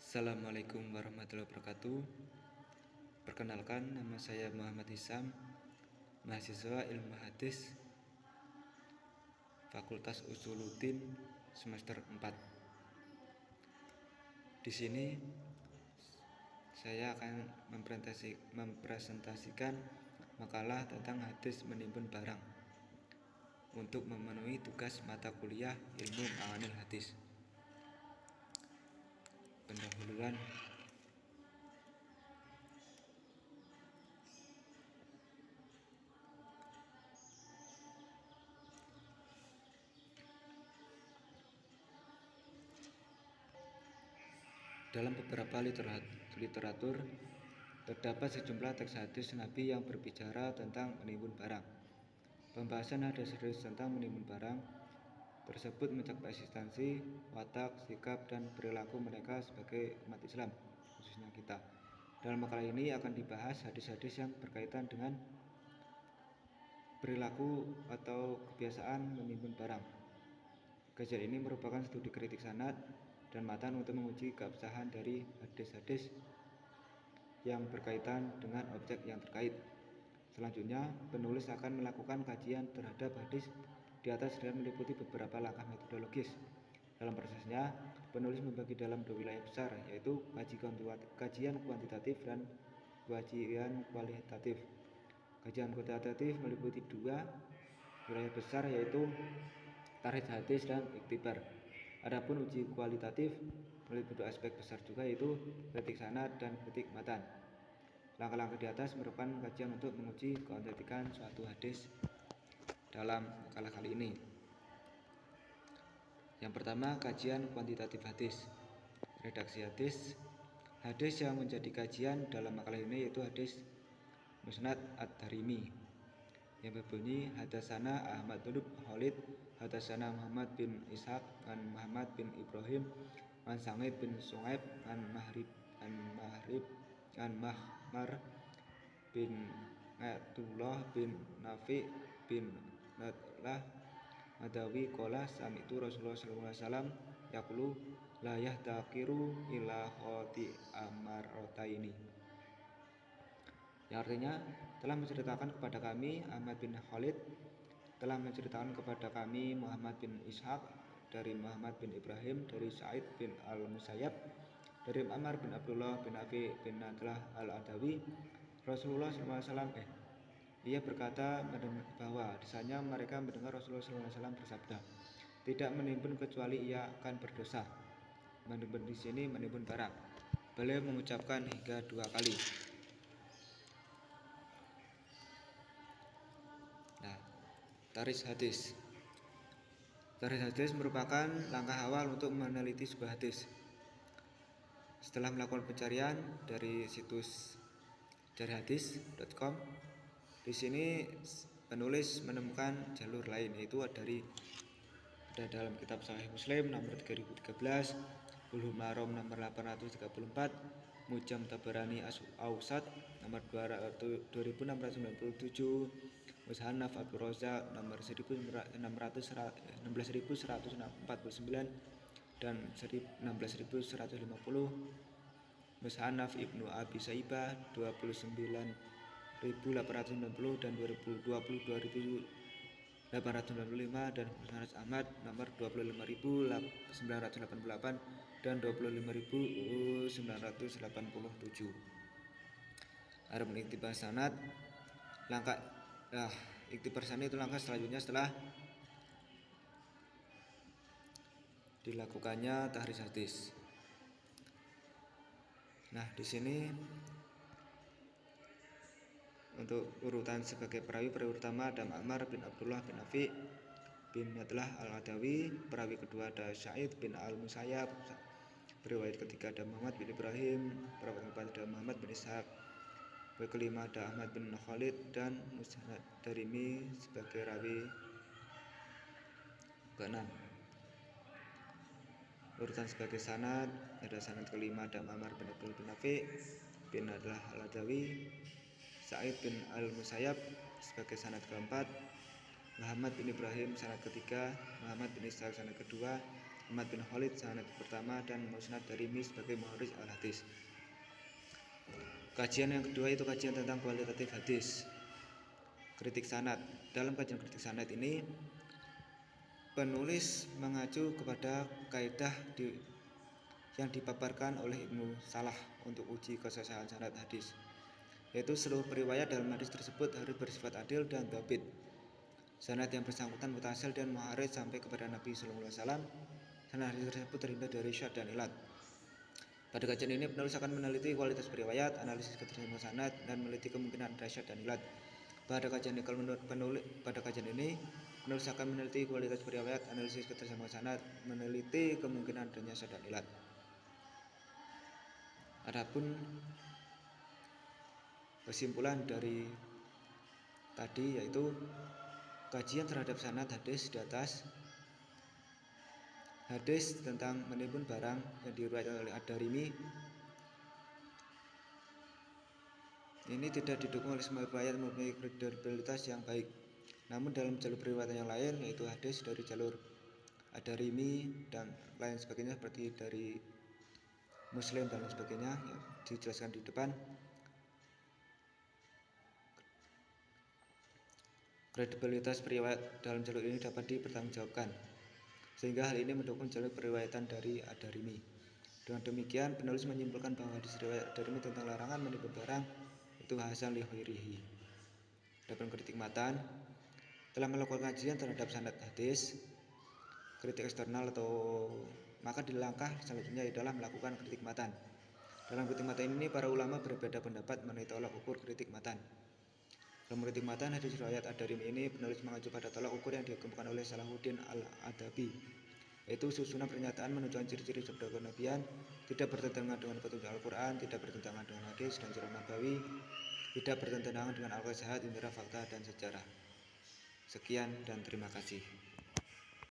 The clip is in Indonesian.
Assalamualaikum warahmatullahi wabarakatuh. Perkenalkan, nama saya Muhammad Hisam, mahasiswa Ilmu Hadis Fakultas Usuluddin semester 4. Di sini saya akan mempresentasikan makalah tentang hadis menimbun barang untuk memenuhi tugas mata kuliah Ilmu Ma'anil Hadis. Pendahuluan. Dalam beberapa literatur terdapat sejumlah teks hadis Nabi yang berbicara tentang menimbun barang. Pembahasan hadis-hadis tentang menimbun barang tersebut mencakup eksistensi, watak, sikap, dan perilaku mereka sebagai umat Islam, khususnya kita. Dalam makalah ini akan dibahas hadis-hadis yang berkaitan dengan perilaku atau kebiasaan menimbun barang. Kajian ini merupakan studi kritik sanad dan matan untuk menguji keabsahan dari hadis-hadis yang berkaitan dengan objek yang terkait. Selanjutnya, penulis akan melakukan kajian terhadap hadis di atas dan meliputi beberapa langkah metodologis. Dalam prosesnya, penulis membagi dalam dua wilayah besar, yaitu kajian kuantitatif dan kajian kualitatif. Kajian kuantitatif meliputi dua wilayah besar, yaitu tarikh hadis dan iktibar. Adapun uji kualitatif meliputi aspek besar juga, yaitu kritik sanad dan kritik matan. Langkah-langkah di atas merupakan kajian untuk menguji keautentikan suatu hadis dalam makalah kali ini. Yang pertama, kajian kuantitatif hadis. Redaksi hadis. Hadis yang menjadi kajian dalam makalah ini yaitu hadis Musnad Ad-Darimi yang berbunyi Hadasana Ahmad bin Khalid, Hadasana Muhammad bin Ishaq, an Muhammad bin Ibrahim, an Sa'id bin Su'aib, an Mahrib, an Mahmar bin Abdullah bin Nafi bin Nadlah Madawi qala sami'tu Rasulullah sallallahu alaihi wasallam yaqulu la yahtaqiru illa khati amarataini, yang artinya telah menceritakan kepada kami Ahmad bin Khalid, telah menceritakan kepada kami Muhammad bin Ishaq, dari Muhammad bin Ibrahim, dari Sa'id bin al-Musayyab, dari Ammar bin Abdullah bin Nafi bin Nadlah al-Adawi, Rasulullah SAW ia berkata bahwa desanya mereka mendengar Rasulullah SAW bersabda, tidak menimbun kecuali ia akan berdosa. Menimbun di sini menimbun barang. Beliau mengucapkan hingga 2 kali. Tarikh hadis. Tarikh hadis merupakan langkah awal untuk meneliti sebuah hadis. Setelah melakukan pencarian dari situs carihadis.com, di sini penulis menemukan jalur lain, yaitu ada dalam kitab Sahih Muslim nomor 3013, Bulughul Maram nomor 834, Mujam Tabarani Awsat nomor 2697, Musannaf Abdul Razak nomor 16149 dan 16150, Musannaf Ibnu Abi Saibah 29890 dan 22895, dan Musnad Ahmad nomor 25988 dan 25987. Adapun iktibar sanad, iktibar sanad itu langkah selanjutnya setelah dilakukannya tahris hadis. Nah, di sini untuk urutan sebagai perawi pertama ada Ma'mar bin Abdullah bin Nafi bin Nadlah al-Adawi, perawi kedua ada Sa'id bin al-Musayyab, periwayat ketiga ada Muhammad bin Ibrahim, perawi keempat ada Muhammad bin Ishaq, perawi kelima ada Ahmad bin Khalid, dan Musnad Darimi sebagai rawi keenam. Urutan sebagai sanad, ada sanad kelima ada Ma'mar bin Abdullah bin Nafi bin Nadlah al-Adawi, Sa'id bin al-Musayyab sebagai sanad keempat, Muhammad bin Ibrahim sanad ketiga, Muhammad bin Ishaq sanad kedua, Ahmad bin Khalid sanad pertama dan Musnad Darimi sebagai muharris al-hadis. Kajian yang kedua itu kajian tentang kualitatif hadis. Kritik sanad. Dalam kajian kritik sanad ini penulis mengacu kepada kaidah yang dipaparkan oleh Ibnu Salah untuk uji kesahihan sanad hadis, yaitu seluruh periwayat dalam hadis tersebut harus bersifat adil dan dhabit. Sanad yang bersangkutan mutasil dan muharris sampai kepada Nabi Sallallahu Alaihi Wasallam. Sanad hadis tersebut terhindar dari syadz dan ilat. Pada kajian ini penulis akan meneliti kualitas periwayat, analisis ketersambungan sanad, dan meneliti kemungkinan ada syadz dan ilat. Pada kajian ini penulis akan meneliti kualitas periwayat, analisis ketersambungan sanad, meneliti kemungkinan adanya syadz dan ilat. Adapun kesimpulan dari tadi yaitu kajian terhadap sanad hadis di atas. Hadis tentang menimbun barang yang diriwayatkan oleh Ad-Darimi ini tidak didukung oleh semua riwayat mempunyai kredibilitas yang baik. Namun dalam jalur periwayatan yang lain, yaitu hadis dari jalur Ad-Darimi dan lain sebagainya seperti dari Muslim dan lain sebagainya, yang dijelaskan di depan, kredibilitas periwayat dalam jalur ini dapat dipertanggungjawabkan, sehingga hal ini mendukung jalur periwayatan dari Ad-Darimi. Dengan demikian, penulis menyimpulkan bahwa hadis riwayat Ad-Darimi tentang larangan menimbun barang itu hasan li ghairihi. Dalam kritik matan, telah melakukan kajian terhadap sanad hadis, kritik eksternal maka di langkah selanjutnya adalah melakukan kritik matan. Dalam kritik matan ini, para ulama berbeda pendapat mengenai tolak ukur kritik matan. Dalam kritik matan hadis riwayat Ad-Darimi ini, penulis mengacu pada tolak ukur yang dikemukakan oleh Salahuddin Al-Adabi, yaitu susunan pernyataan menunjukkan ciri-ciri sabda kenabian, tidak bertentangan dengan petunjuk Al-Quran, tidak bertentangan dengan hadis dan sirah nabawi, tidak bertentangan dengan al-qisah, indera fakta dan sejarah. Sekian dan terima kasih.